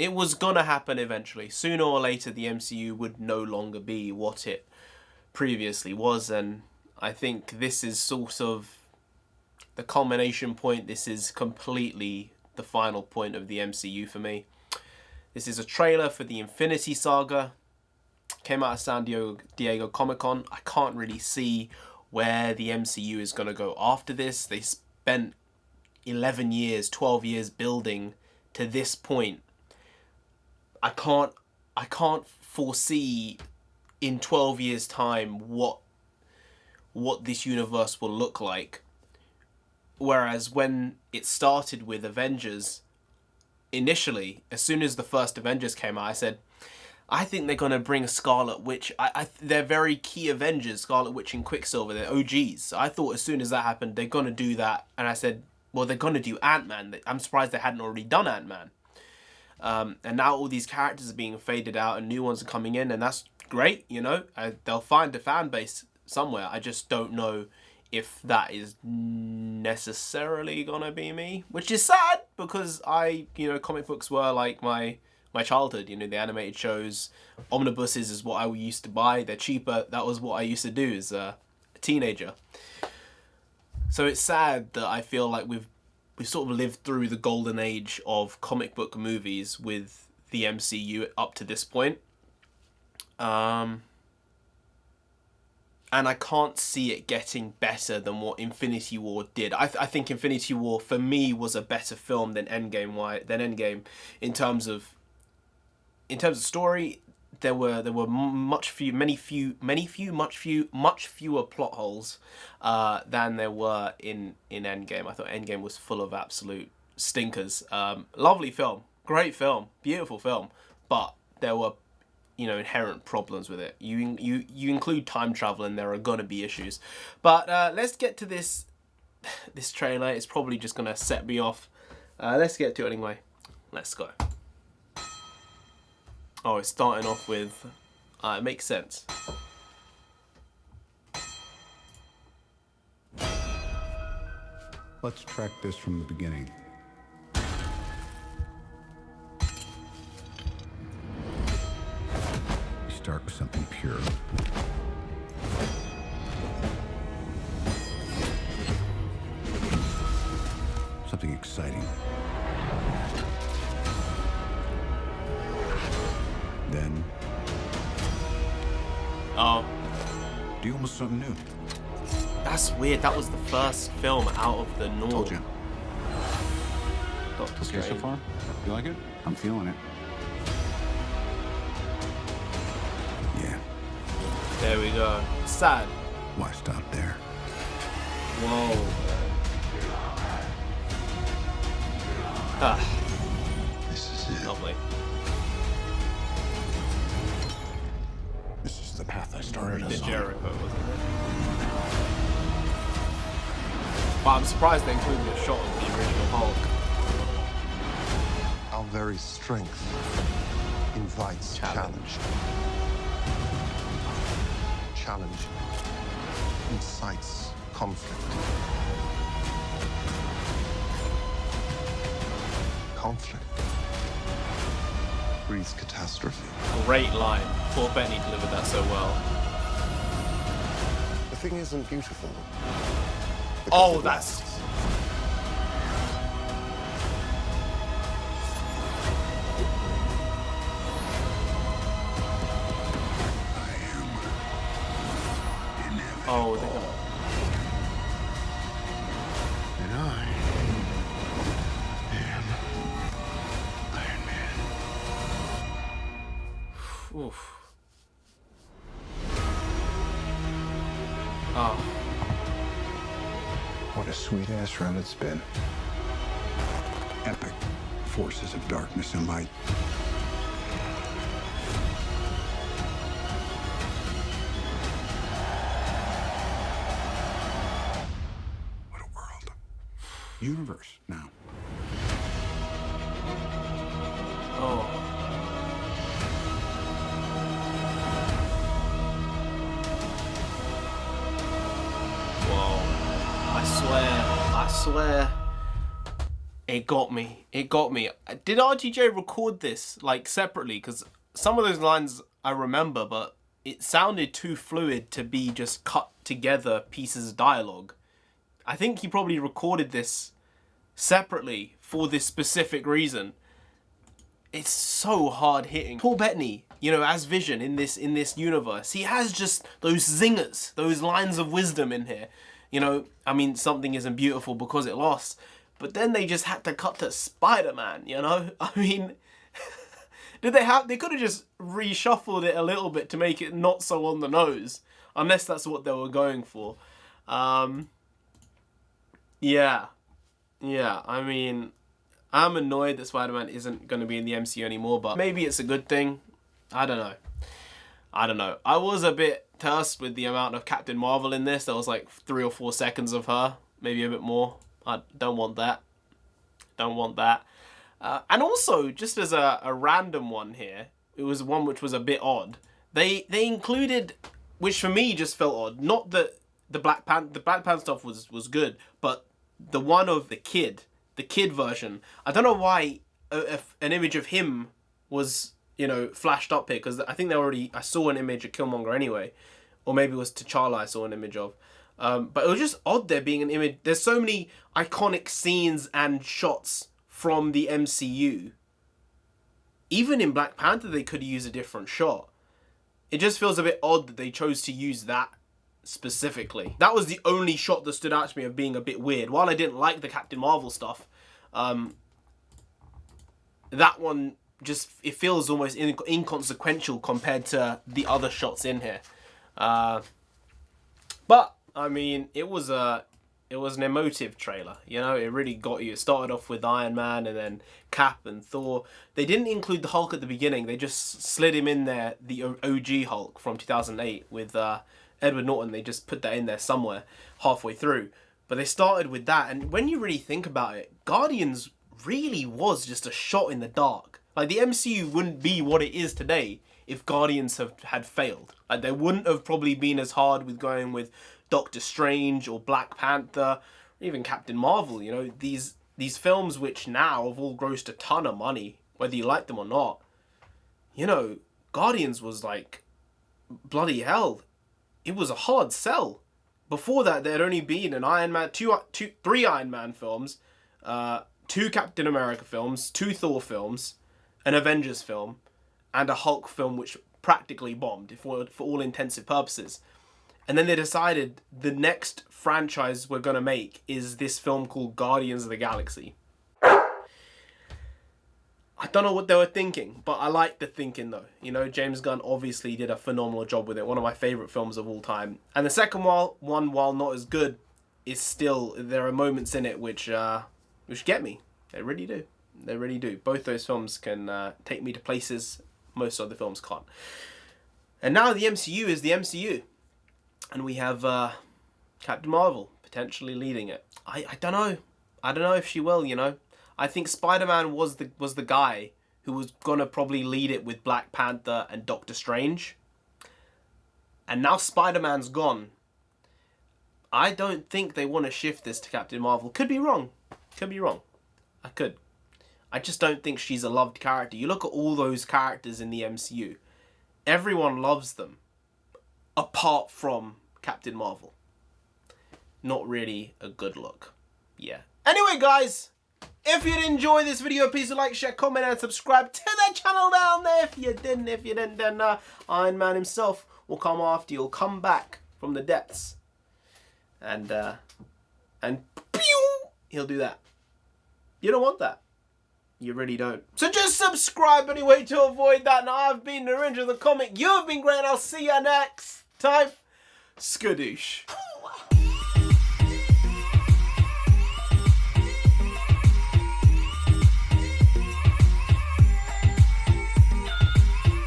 it was gonna happen eventually. Sooner or later, the MCU would no longer be what it previously was, and I think this is sort of the culmination point. This is completely the final point of the MCU for me. This is a trailer for the Infinity Saga. Came out of San Diego Comic-Con. I can't really see where the MCU is going to go after this. They spent 11 years, 12 years building to this point. I can't foresee in 12 years' time what this universe will look like. Whereas when it started with Avengers, initially, as soon as the first Avengers came out, I said, I think they're going to bring Scarlet Witch. They're very key Avengers, Scarlet Witch and Quicksilver. They're OGs. So I thought as soon as that happened, they're going to do that. And I said, well, they're going to do Ant-Man. I'm surprised they hadn't already done Ant-Man. And now all these characters are being faded out and new ones are coming in. And that's great, you know. They'll find a fan base somewhere. I just don't know if that is necessarily going to be me. Which is sad because comic books were like my childhood, you know, the animated shows. Omnibuses is what I used to buy. They're cheaper. That was what I used to do as a teenager. So it's sad that I feel like we've sort of lived through the golden age of comic book movies with the MCU up to this point. And I can't see it getting better than what Infinity War did. I think Infinity War, for me, was a better film than Endgame in terms of story. There were much fewer plot holes than there were in Endgame. I thought Endgame was full of absolute stinkers. Lovely film, great film, beautiful film, but there were inherent problems with it. You include time travel and there are gonna be issues. But let's get to this trailer. It's probably just gonna set me off. Let's get to it anyway. Let's go. Oh, it's starting off with... it makes sense. Let's track this from the beginning. We start with something pure. Something exciting. Then... Oh. deal with something new. That's weird. That was the first film out of the norm. Told you. Doctor Okay, so far? You like it? I'm feeling it. Yeah. There we go. Sad. Why stop there? Whoa. Ah. This is it. Lovely. This is the path I started The us on. Jericho, wasn't it? But I'm surprised they included a shot of the original Hulk. Our very strength invites challenge. Challenge incites conflict. Conflict breeds catastrophe. Great line. Paul Bettany delivered that so well. The thing isn't beautiful. Oh, that's... Oh, they're gonna... And I am Iron Man. Oof. Oh. What a sweet-ass run it's been. Epic. Forces of darkness and light. What a world. Universe now. Oh. Whoa. I swear. It got me. It got me. Did RTJ record this, like, separately? Because some of those lines I remember, but it sounded too fluid to be just cut together pieces of dialogue. I think he probably recorded this separately for this specific reason. It's so hard hitting. Paul Bettany, you know, as Vision in this universe, he has just those zingers, those lines of wisdom in here. You know, I mean, something isn't beautiful because it lost. But then they just had to cut to Spider-Man, you know? I mean, they could have just reshuffled it a little bit to make it not so on the nose. Unless that's what they were going for. Yeah, I mean, I'm annoyed that Spider-Man isn't going to be in the MCU anymore, but maybe it's a good thing. I don't know. I was a bit terse with the amount of Captain Marvel in this. There was like 3 or 4 seconds of her, maybe a bit more. I don't want that. And also, just as a random one here, it was one which was a bit odd. They included, which for me just felt odd. Not that the Black Panther stuff was good, but the one of the kid version. I don't know why an image of him was, you know, flashed up here, because I think I saw an image of Killmonger anyway, or maybe it was T'Challa I saw an image of. But it was just odd there being an image. There's so many iconic scenes and shots from the MCU. Even in Black Panther, they could use a different shot. It just feels a bit odd that they chose to use that specifically. That was the only shot that stood out to me of being a bit weird. While I didn't like the Captain Marvel stuff, that one just, it feels almost inconsequential compared to the other shots in here. But I mean, it was an emotive trailer, you know. It really got you. It started off with Iron Man and then Cap and Thor. They didn't include the Hulk at the beginning. They just slid him in there, the OG Hulk from 2008 with Edward Norton. They just put that in there somewhere halfway through. But they started with that, and when you really think about it, Guardians really was just a shot in the dark. Like, the MCU wouldn't be what it is today if Guardians had failed. Like, they wouldn't have probably been as hard with going with Doctor Strange or Black Panther, or even Captain Marvel. You know, these films which now have all grossed a ton of money, whether you like them or not. You know, Guardians was like, bloody hell, it was a hard sell. Before that, there had only been an Iron Man, three Iron Man films, 2 Captain America films, 2 Thor films, an Avengers film, and a Hulk film which practically bombed for all intensive purposes. And then they decided the next franchise we're going to make is this film called Guardians of the Galaxy. I don't know what they were thinking, but I like the thinking though. You know, James Gunn obviously did a phenomenal job with it. One of my favourite films of all time. And the second one, while not as good, is still, there are moments in it which get me. They really do. They really do. Both those films can take me to places most other films can't. And now the MCU is the MCU. And we have Captain Marvel potentially leading it. I don't know. I don't know if she will, you know. I think Spider-Man was the guy who was gonna probably lead it with Black Panther and Doctor Strange. And now Spider-Man's gone. I don't think they want to shift this to Captain Marvel. Could be wrong. Could be wrong. I just don't think she's a loved character. You look at all those characters in the MCU. Everyone loves them. Apart from Captain Marvel. Not really a good look. Yeah. Anyway, guys, if you did enjoy this video, please like, share, comment, and subscribe to the channel down there. If you didn't, then Iron Man himself will come after you. He'll come back from the depths. And pew! He'll do that. You don't want that. You really don't. So just subscribe anyway to avoid that. Now, I've been the Ranger of the Comic. You've been great. I'll see you next time. Skadoosh.